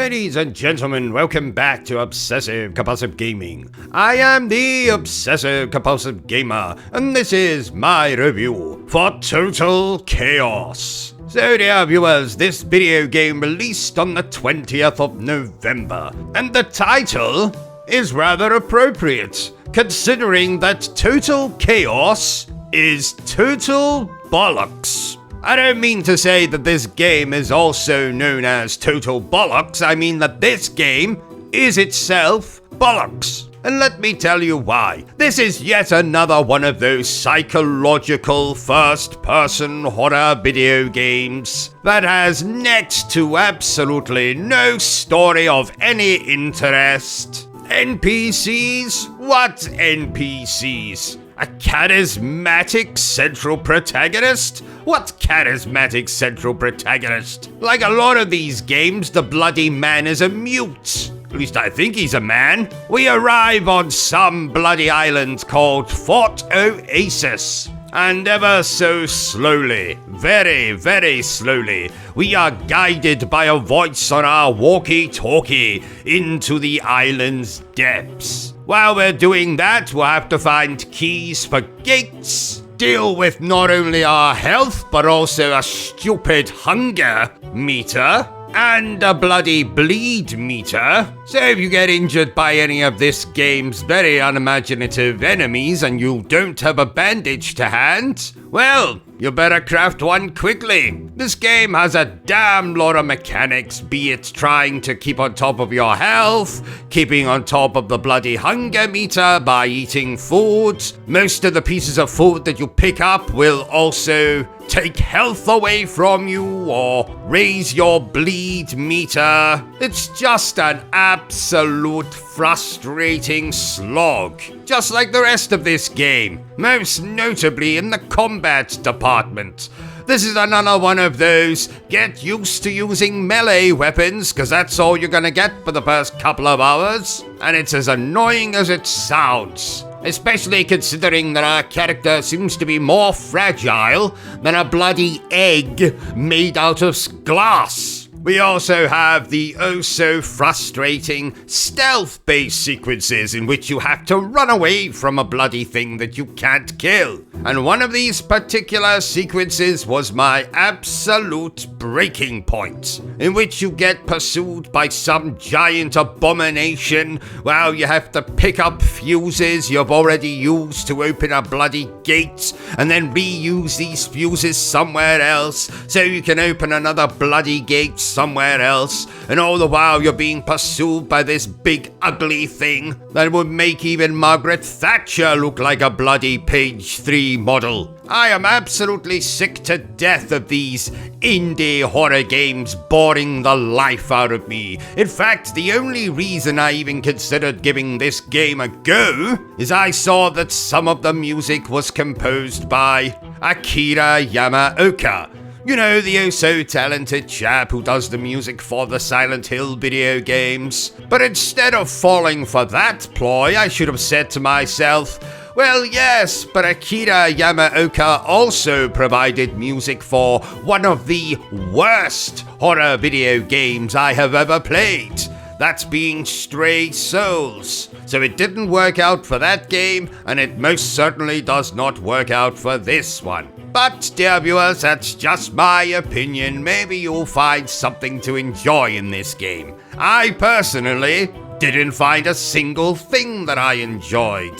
Ladies and gentlemen, welcome back to Obsessive Compulsive Gaming. I am the Obsessive Compulsive Gamer, and this is my review for Total Chaos. So dear viewers, this video game released on the 20th of November, and the title is rather appropriate, considering that Total Chaos is total bollocks. I don't mean to say that this game is also known as Total Bollocks, I mean that this game is itself bollocks. And let me tell you why. This is yet another one of those psychological first-person horror video games that has next to absolutely no story of any interest. NPCs? What NPCs? A charismatic central protagonist? What charismatic central protagonist? Like a lot of these games, the bloody man is a mute. At least I think he's a man. We arrive on some bloody island called Fort Oasis. And ever so slowly, very, very slowly, we are guided by a voice on our walkie-talkie into the island's depths. While we're doing that, we'll have to find keys for gates, deal with not only our health, but also a stupid hunger meter, and a bloody bleed meter. So if you get injured by any of this game's very unimaginative enemies and you don't have a bandage to hand, well, you better craft one quickly. This game has a damn lot of mechanics, be it trying to keep on top of your health, keeping on top of the bloody hunger meter by eating food. Most of the pieces of food that you pick up will also take health away from you or raise your bleed meter. It's just an absolute frustrating slog, just like the rest of this game, most notably in the combat department. This is another one of those get used to using melee weapons, because that's all you're gonna get for the first couple of hours, and it's as annoying as it sounds. Especially considering that our character seems to be more fragile than a bloody egg made out of glass. We also have the oh-so-frustrating stealth-based sequences in which you have to run away from a bloody thing that you can't kill. And one of these particular sequences was my absolute breaking point, in which you get pursued by some giant abomination while you have to pick up fuses you've already used to open a bloody gate, and then reuse these fuses somewhere else so you can open another bloody gate somewhere else, and all the while you're being pursued by this big ugly thing that would make even Margaret Thatcher look like a bloody page 3 model. I am absolutely sick to death of these indie horror games boring the life out of me. In fact, the only reason I even considered giving this game a go is I saw that some of the music was composed by Akira Yamaoka. You know, the oh-so-talented chap who does the music for the Silent Hill video games. But instead of falling for that ploy, I should have said to myself, well, yes, but Akira Yamaoka also provided music for one of the worst horror video games I have ever played. That's being Stray Souls. So it didn't work out for that game, and it most certainly does not work out for this one. But, dear viewers, that's just my opinion. Maybe you'll find something to enjoy in this game. I personally didn't find a single thing that I enjoyed.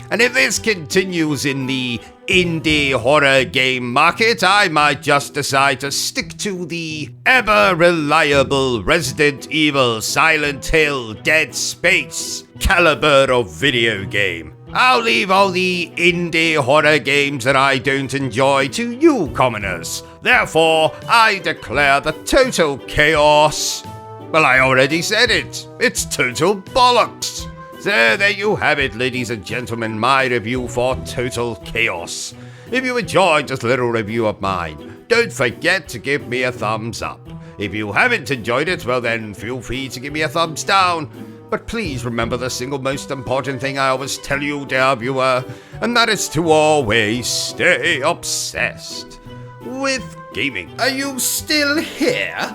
And if this continues in the indie horror game market, I might just decide to stick to the ever-reliable Resident Evil, Silent Hill, Dead Space caliber of video game. I'll leave all the indie horror games that I don't enjoy to you commoners. Therefore, I declare the Total Chaos. Well, I already said it. It's total bollocks. So there you have it, ladies and gentlemen, my review for Total Chaos. If you enjoyed this little review of mine, don't forget to give me a thumbs up. If you haven't enjoyed it, well then feel free to give me a thumbs down. But please remember the single most important thing I always tell you, dear viewer, and that is to always stay obsessed with gaming. Are you still here?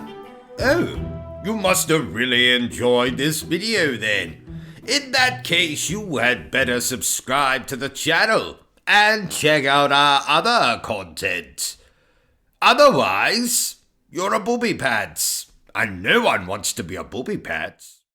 Oh, You must have really enjoyed this video then. In that case, you had better subscribe to the channel and check out our other content. Otherwise, you're a booby pants, and no one wants to be a booby pants.